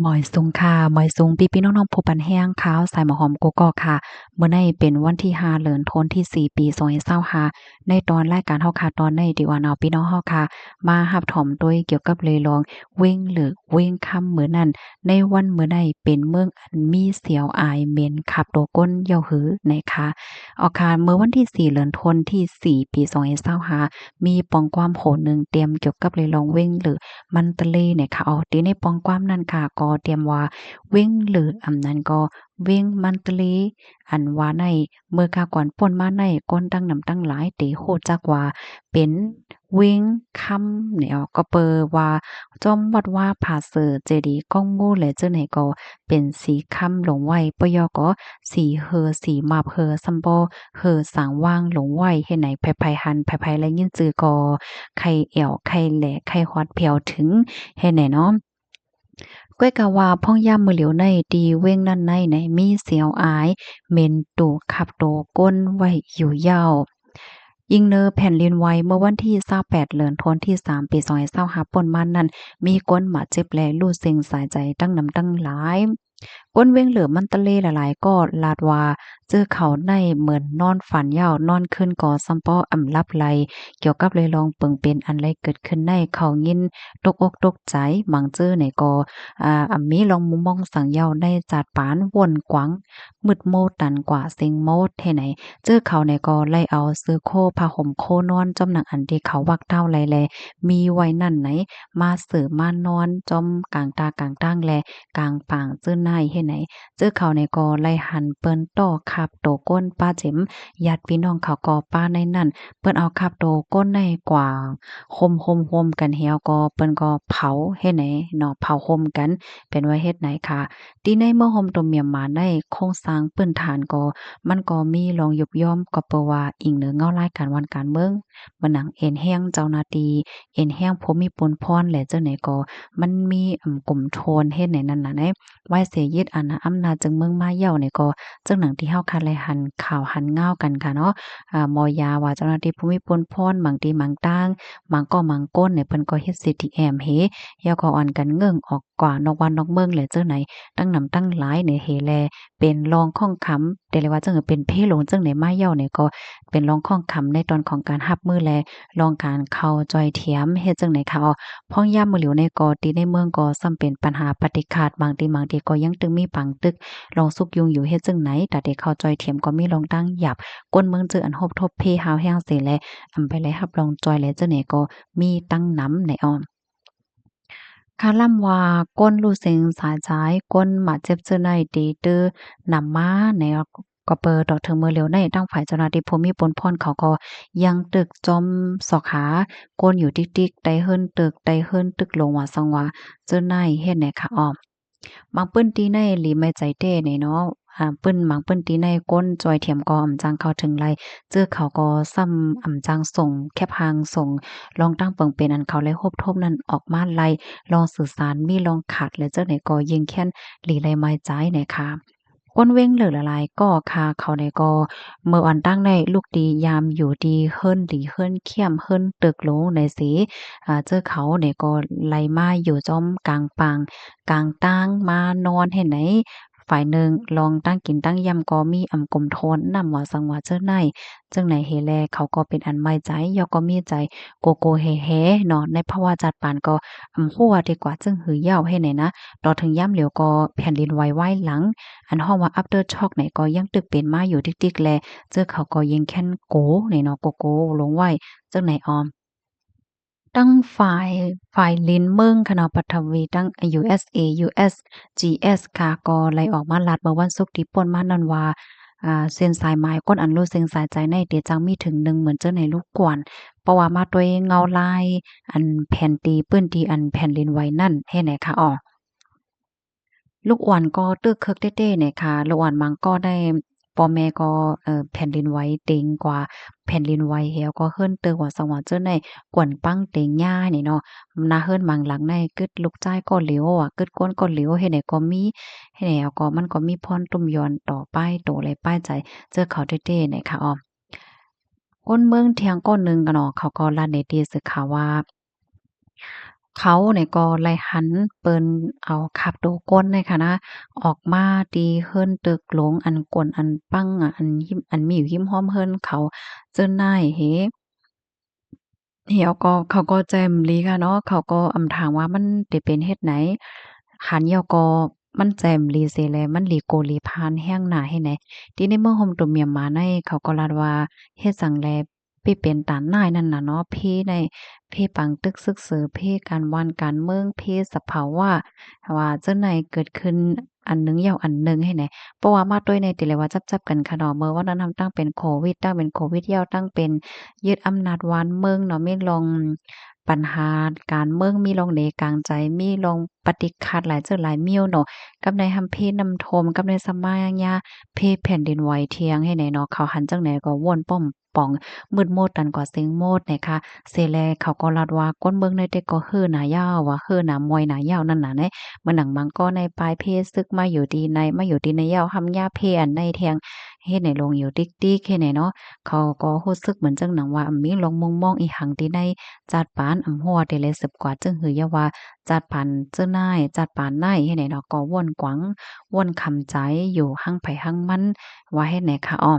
หมอยซุงค่ะหมอยซุงพี่ๆน้องๆผู้ปันแห้งขาวสายหมอหอมกกอกค่ะเมื่อในเป็นวันที่5เดือนธันวาคมที่4ปี2025ในตอนรายการเฮาค่ะตอนในที่ว่าเนาะพี่น้องเฮาค่ะมารับถ่อมด้วยเกี่ยวกับเรลองเว้งหรือเว้งค่ำมื้อนั้นในวันมื้อใดเป็นเมืองอันมีเสียวอายเหม็นขับโตก้นเหย้าหือนะคะเอาค่ะเมื่อวันที่4เดือนธันวาคมที่4ปี2025มีปองความโหนหนึ่งเตรียมเกี่ยวกับเรลองเว้งหรือ มันตะเลเนี่ยค่ะที่ในปองความนั่นค่ะก็เตรียมว่าเว้งหรืออำนั้นก็เว้งมันตะเลอันว่าในเมื่อกากวนป่นมาในก้นตั้งนำตั้งหลายตีโฮดจักว่าเป็นเว้งค่ำเนี่ยก็เปอว่าจอมวัดว่าผาเสอเจดีย์ก้องโง่และเจ้าไหนก็เป็นสีค่ำหลงไว้ปยอก็สีเฮอสีมาบเฮอซัมบอเฮอสางว่างหลงไว้เฮ็ดไหนไผๆหันไผๆและยินจือก็ไข่แอวไข่แหล่ไข่ฮอดแผ่วถึงเฮ็ดไหนเนาะ ก้อยกะว่าพ่องย่ามมือเหลียวในดีเว้งนั่นในไหนมีเสียวอายเหม็นตูขับโตก้นไว้อยู่ยาวยิงเนอแผ่นดินไหวเมื่อวันที่28เดือนธันวาคมที่3ปี2025ป่นมานั้นมีคนบาดเจ็บและรู้สึกสายใจตั้งนำตั้งหลายก้นเว้งเหลือมันตะเลหลายๆก็ลาดว่าเจอเขาในเหมือนนอนฝันยาวนอนขึ้นก่อซัมป้ออำลับไหลเกี่ยวกับเลยลองเปิงเป็นอันไรเกิดขึ้นในเขายินตกอกตกใจบางเจอไหนก็ มีลองมุมมองสังเยาในจาดปานวนกวางมืดโมดตันกว่าเซ็งโมดเท่ไหนเจอเขาในก็ไล่เอาซื้อโคผ้าห่มโคนอนจอมหนังอันที่เขาวักเต้าไลแลมีไว้นั่นไหนมาเสือมานอนจอมกลางตากลางตั้งแลกลางปางเจ้านายเฮ็ดไหนเจอเขาในก็ไล่หันเปิ้นต่อขับโตก้นป้าเจ็มญาติพี่น้องเขาก็ป้าในนั่นเปิ้นเอาขับโตก้นในกว่าโฮมๆกันเหี่ยวก็เปิ้นก็เผาเฮ็ดไหนเนาะเผาโฮมกัน เป็นว่าเฮ็ดไหนค่ะที่ในเมื่อห่มตัวเมียมมาในโครงสร้างพื้นฐานก็มันก็มีรองยุบย่อมก็เปว่าอิงเหนือเงารายการวันการเมืองบ่หนังเอ็นแห้งเจ้าหน้าที่เอ็นแห้งผู้มีปนพรและจังไหนก็มันมีกลุ่มโทนเฮ็ดไหนนั่นน่ะไดไว้เสียยึดอาณาอำนาจจึงเมืองมาเย้านี่ก็จังหนังที่เฮาคัดไลหันข่าวหันเงากันค่ะเนาะมอยาว่าเจ้าหน้าที่ผู้มีปนพรบางทีบางต่างบางก็บางก้นเนี่ยเพิ่นก็เฮ็ด CTM เฮ ยาก็อ่อนกันเงิ่งออกกว่านอกวันนอกเมืองแหละเจ้าไหนตั้งนำตั้งหลายในเฮแลเป็นรองข้องคำแต่เลยว่าจังเป็นเพหลงจังไหนมาเย้าเนี่ยก็เป็นรองข้องคำในตอนของการรับมือแลรองการเข้าจอยเถียมเฮ็ดจังไหนคะอ้อพ้องย่ามมือเหลียวในก็ที่ในเมืองก็ซ้ำเป็นปัญหาปฏิฆาตบางทีก็ยังตึงมีปังตึกลองสุกยุงอยู่เฮ็ดจังไหนแต่เด็กเข้าจอยเถียมก็มีรองตั้งหยับก้นเมืองเจออันฮบทบเพฮาวแห้งเสิแลไปเลยรับรองจอยแลจังไหนก็มีตั้งนำในอ้อม คาล่ำว่าก้นรู้เสียงสายซ้ายก้นหมาเจ็บเจอในตีตื้อนำมาในก็เปิดดอกถึงมือเร็วในตั้งฝ่ายเจ้าหน้าที่ภูมิปนพรเขาก็ยังตึกจอมสอกหาก้นอยู่ติ๊กๆไดเฮิรนตึกไดเฮิรนตึกลงว่าสังว่าเจ้าในเฮ็ดไหนคะอ้อม บางเปิ้นตีในหลีไม่ใจเต้นี่เนาะเปิ้นบางเปิ้นตีในก้นจอยเทียมก็อำจังเข้าถึงไรเจอเขาก็ซ้ำอำจังส่งแคบหางส่งลองตั้งเปิงเป็นอันเขาเลยโฮบทบนั้นออกมาไล่ลองสื่อสารมีลองขัดและเจ้าไหนก็ยิงแค้นหลีไรไม้ใจเนี่ยค่ะก้นเว้งเหลือละลายก็คาเขาในก็เมื่อวันตั้งได้ลูกดียามอยู่ดีเฮิรนดีเฮิรนเขี้ยมเฮิรนตึกลงในสีเจอเขาเนี่ยก็ไล่มาอยู่จอมกลางปางกลางตั้งมานอนให้ไหนฝ่ายหนึ่งลองตั้งกินตั้งยำก็มีกลมโทนนำว่าสังว่าเจ้าไหนจั่งไหนเฮแลเขาก็เป็นอันไม่ใจยอก็มีใจโกโกเฮเฮเนาะในภาวะจัดปานก็ฮั่วดีกว่าจึงหือยาวให้ไหนนะต่อถึงย่ำเหลียวก็แผ่นดินไหวไหว้หลัง อันฮ้องว่า after shock ไหนก็ยังตึกเป็นมาอยู่ติ๊กๆแลเจอเขาก็ยิงแค้นโกนี่เนาะโกลงไว้จังไหนออมตั้งฝ่ายลิ้นเมืองคณะปัทวีตั้ง USA USGS ค่ะก็ไล่ออกมาลัดเมื่อวันศุกร์ที่ผ่านมานั้นว่าเส้นสายไหมก้นอันรู้เส้นสายใจในเตียจังมีถึง1เหมือนเจ้าในลูกกวนเพราะว่ามาด้วยเงาลายอันแผ่นตีปื้นที่อันแผ่นดินไหวนั่นเฮ็ดไหนคะอ้อ ลูกอ่อนก็ตึกเคิกเต้ๆเนี่ยค่ะลูกอ่อนมังก็ได้พ่อแม่ก็แผ่นดินไหวเต็งกว่าแผ่นดินไหวแล้วก็เฮิรนเติกว่าสว่าเจิ้นได้กวนปังเต็งย่านี่เนาะนาเฮิรนมังหลังในกึดลูกจ้ายก็เหลวอะกึดก้นก็เหลวเฮ็ดให้ก็มีเฮ็ดให้ก็มันก็มีพรตุ่มย้อนต่อป้ายโตเลยป้ายใจเจอเขาเต้ๆเนี่ยค่ะอ้อก้นเมืองเที่ยงก้นหนึ่งกันเนาะเขาก็ลั่นในตีสึกข่าวว่า เขาเนี่ยก็ไล่หันเปิ้นเอาขับโดก้นเนี่ยค่ะนะออกมาตีเฮิรนตึกหลงอันกวนอันปังอะอันหิมอันมีอยู่หิมห้อมเฮิรนเขาเจิ้นน่ายเฮ เหี่ยวก็เขาก็แจ่มลีค่ะเนาะเขาก็อำถามว่ามันได้เป็นเฮ็ดไหนหันเหี่ยวก็มันแจ่มลีเสแลมันหลีโกหลีพานแฮ้งหน้าให้ไหนทีนี้เมือง Hom ตุ่มเมียนมาในเขาก็ลาดว่าเฮ็ดจั่งแลไปเป็นตานนายนั่นน่ะเนาะเพในเพปังตึกซึกซือเพการว่านการเมืองเพสภาวะว่าจั่งใดเกิดขึ้นอันหนึ่งยาวอันหนึ่งให้ไหนเพราะว่ามาด้วยในติเลยว่าจับๆกันค่ะเนาะเมื่อวันนั้นทำตั้งเป็นโควิดตั้งเป็นโควิดยาวตั้งเป็น ยึดอำนาจวานเมืองเนาะมีลองปัญหาการเมืองมีลองเหนกลางใจมีลองปฏิคัดหลายเจ้อหลายเมี่ยวเนาะกับในหำเพนำทมกับในสมัยยาเพแผ่นดินไหวเทียงให้ไหนเนาะเขาหันจังไหนก็ว่นป้อมป่องมืดโมดตันกว่าเสียงโมดนะคะเสแลเขาก็ลาดว่าก้นเมืองในแต่ก็ฮื้อหน้ายาวว่าฮื้อหน้ามวยหน้ายาวนั่นน่ะเนาะมื้อหนังมังก็ในปลายเพศึกมาอยู่ดีในมาอยู่ดีในยาวหำยาเพอันในแทงเฮ็ดให้ลงอยู่ติ๊กๆเฮ็ดให้เนาะ เขาก็รู้สึกเหมือนจังหนังว่ามีลองมองมองอีหังที่ในจัดปานหัวได้เลยสืบกว่าจึงหือยาว่าจัดปานเจ้านายจัดปานนายให้ไหนเนาะก็ว่นกวังว่นคำใจอยู่หั้งไผหั้งมันว่าเฮ็ดไหนคะอ้อ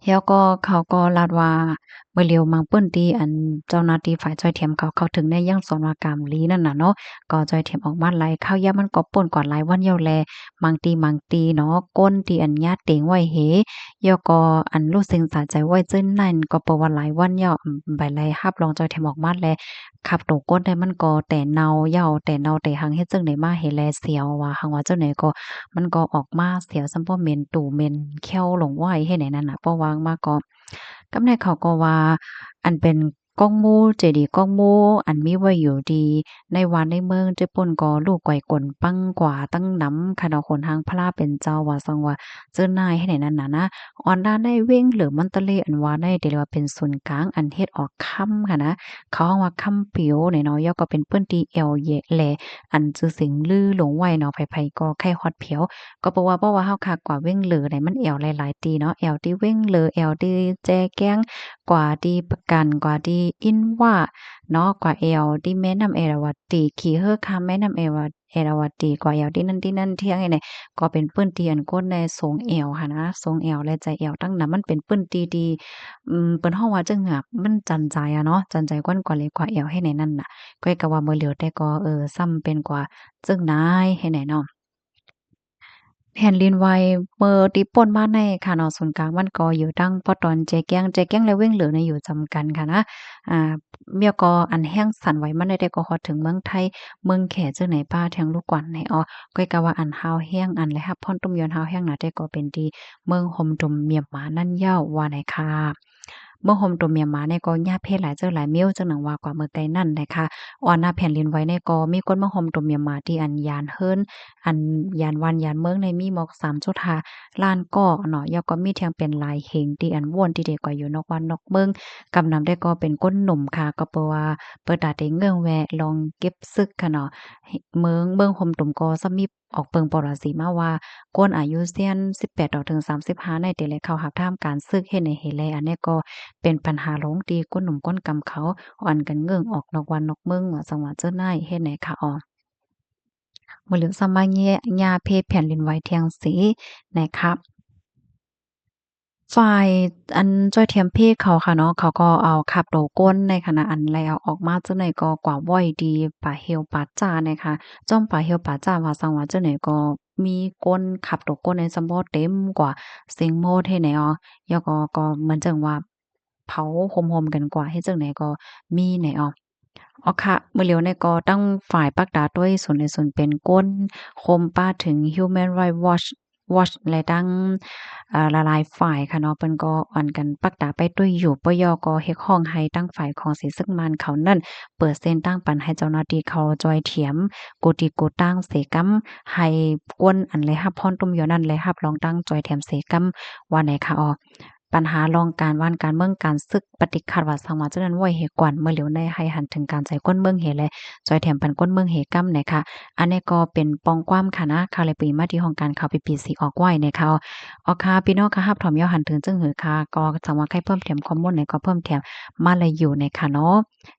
แล้วก็เขาก็ลาดว่าเมื่อเร็วมังเปิ้นที่อันเจ้าหน้าที่ฝ่ายจ้อยเทียมเขาถึงได้ยังสนว่ากามลีนั่นน่ะเนาะก็จ้อยเทียมออกมาไล่ข้าวยามมันก็ป่นกว่าหลายวันเหี่ยวแลมังตีเนาะก้นที่อันญาติเต็งไว้เหแล้วก็อันรู้สึกสะใจไว้จึ้นนั่นก็เพราะว่าหลายวันแล้วใบไล่รับรองจ้อยเทียมออกมาแลขับโตก้นได้มันก็แต่เนาเหย้าแต่เนาแต่หังเฮ็ดจั่งใดมาให้แลเสียวว่าหังว่าจั่งใดก็ มันก็ออกมาเสียวซัมป้อเหม็นตู่เหม็นแค้วหลงไหวเฮ็ดไหนนั่นน่ะเพราะว่ามาก็กำาในเขาก็ว่าอันเป็นก้องหมู่เจดีย์ก้องหมู่อันมีไว้อยู่ดีในวัดในเมืองเจ้าป่นก็ลูกก้อยกลปังกว่าตั้งนำคณะคนทางพระเป็นเจ้าว่าซังว่าเจิ้นนายให้ไหนนั่นน่ะนะออนด้านได้เว้งหรือมันตะเลอันว่าได้เรียกว่าเป็นศูนย์กลางอันเฮ็ดออกค่ำค่ะนะเขาว่าค่ำปิ๋วเนี่ยเนาะย่อก็เป็นเปิ้นที่แอวแยะแลอันชื่อเสียงลือหลงไว้เนาะไผๆก็ไข้ฮอดเผียว ก็เพราะว่าเฮาคักกว่าเว้งเหลอเนี่ยมันแอวหลายๆตีเนาะแอวที่เว้งเหลอแอวที่แจแก้งกว่าที่ประกันกว่าที่อิ้นว่าเนาะกว่าแอวที่แม่น้ำเอราวัณติขี้เฮ้อคำแม่น้ำเอราวัณติกว่าแอวที่นั่นเที่ยงไอ้เนี่ยก็เป็นปื้นตีอันก้นในทรงแอวหั้นนะทรงแอวและใจแอวตั้งนั้นมันเป็นปื้นตีที่เปิ้นฮ้องว่าจั่งหากมันจันใจอะเนาะจันใจกว้านกว่าเลยกว่าแอวให้ไหนนั่นน่ะก้อยก็ว่าบ่เหลียวแต่ก็ซ้ำเป็นกว่าจึ้งนายให้ไหนเนาะ แผ่นดินไหวเมื่อที่ป่นมาในค่ะเนาะศูนย์กลางมันก็อยู่ตั้งปอตอนแจแก้งและเว้งเหลือเนี่ยอยู่จำกันค่ะนะอ่าเมียก็อันแห้งสั่นไหวมันได้ก็ฮอดถึงเมืองไทยเมืองแขจังไหนป้าแทงลูกกวนในอ้อก้อยก็ว่าอันฮาวแห้งอันและรับพรตุ้มยอนฮาวแห้งน่ะแต่ก็เป็นที่เมืองห่มตุ่มเมียมหมานั่นเย้าว่าไหนค่ะเมืองห่มตุ่มเมียมหมาเนี่ยก็ญาติเพศหลายเจ้อหลายเมี้ยวจังหนังว่ากว่าเมืองไกลนั่นนะคะอ่อนหน้าแผ่นดินไหวเนี่ยก็มีคนมาห่มตุ่มเมียมหมาที่อันยานเฮิรน อันยานวันยานเมืองในมีหมอก3.5ล้านกอกเนาะแล้วก็มีเทียงเป็นลายเหงที่อันว่วนที่เด็กกว่าอยู่นอกวันนอกเมืองกำนำได้ก็เป็นก้นหนุ่มค่ะก็เพราะว่าเปิดตาได้เงื่องแวะลองเก็บซึกค่ะเนาะเมืองห่มตุ่มก็ซ้ำมีออกเปิงปรสีมาว่าก้นอายุเซียน18ถึง35ในแต่ละเข้าหับท่ามการซึกเฮ็ดให้เฮแลอันนี้ก็เป็นปัญหาหลงตีก้นหนุ่มก้นกำเขาอ่อนกันเงื่องออกนอกวันนอกเมืองว่าจังหวะเจ้านายเฮ็ดให้ค่ะอ้อ หรือสมัยเนี้ยยาเพศแผ่นดินไหวเทียงสีนะครับฝ่ายอันจ้อยเทียมเพศเขาค่ะเนาะเขาก็เอาขับโดก้นในขณะอันแล้วออกมาจังไหนก็กว่าว้อยดีป่าเหี่ยวป่าจ้านะคะจ้อมป่าเหี่ยวป่าจ้าว่าสังว่าจังไหนก็มีก้นขับโดก้นในซัมบ่เต็มกว่าเสียงโมดให้แนวแล้วก็เหมือนจังว่าเผาโฮมๆกันกว่าเฮ็ดจังไดก็มีแหนออ อ๋อค่ะมื้อเหลียวเนี่ยก็ตั้งฝ่ายปักดาด้วยส่วนในส่วนเป็นก้นโคมป้าถึง Human Rights Watch และตั้งหลายๆฝ่ายค่ะเนาะเปิ้นก็อ่อนกันปักดาไปด้วยอยู่ปยก็เรียกร้องให้ตั้งฝ่ายของสีซึกมันเขานั่นเปิดเส้นตั้งปันให้เจ้าหน้าที่เขาจอยเถียมโกติโกตั้งเสกำให้กวนอันเลยรับพรตุ่มยอนั่นเลยรับรองตั้งจอยเถียมเสกำว่าไหนค่ะอ๋อ ปัญหารองการว่านการเมืองการศึกปฏิขัดว่าสังวาจังนั้นไว้เหตุกวนเมื่อเหลียวในให้หันถึงการใช้ก้นเมืองเหและจอยแถมปันก้นเมืองเหกำนะคะอันนี้ก็เป็นปองความค่ะนะค่ะเลยปีมาที่ของการข่าวปีปีสีออกไว้นะคะออค่ะพี่น้องค่ะรับถอมยอหันถึงจึงหือค่ะก็สังว่าใครเพิ่มเติมข้อมูลไหนก็เพิ่มเติมมาเลยอยู่ในค่ะเนาะ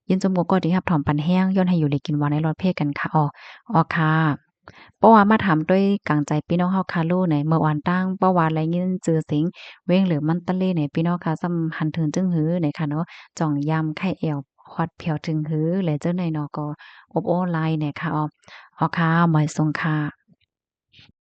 ยินจมูกก็ที่รับถอมปันแห้งย้อนให้อยู่เลยกินวันในรถเพกันค่ะออค่ะเพราะว่ามาถามด้วยกลางใจพี่น้องเฮาคาลูในเมื่อวานตั้งเพราะว่าไรเงินจือสิงเว้งหรือมันตะเลในพี่น้องค่ะซำหันถึงจึงหือในค่ะเนาะจ่องยำไข่แอวฮอดเพียวถึงหือและเจ้าในเนาะก็อบโอ้ลายเนี่ยค่ะค่ะหมอยทรงค่ะ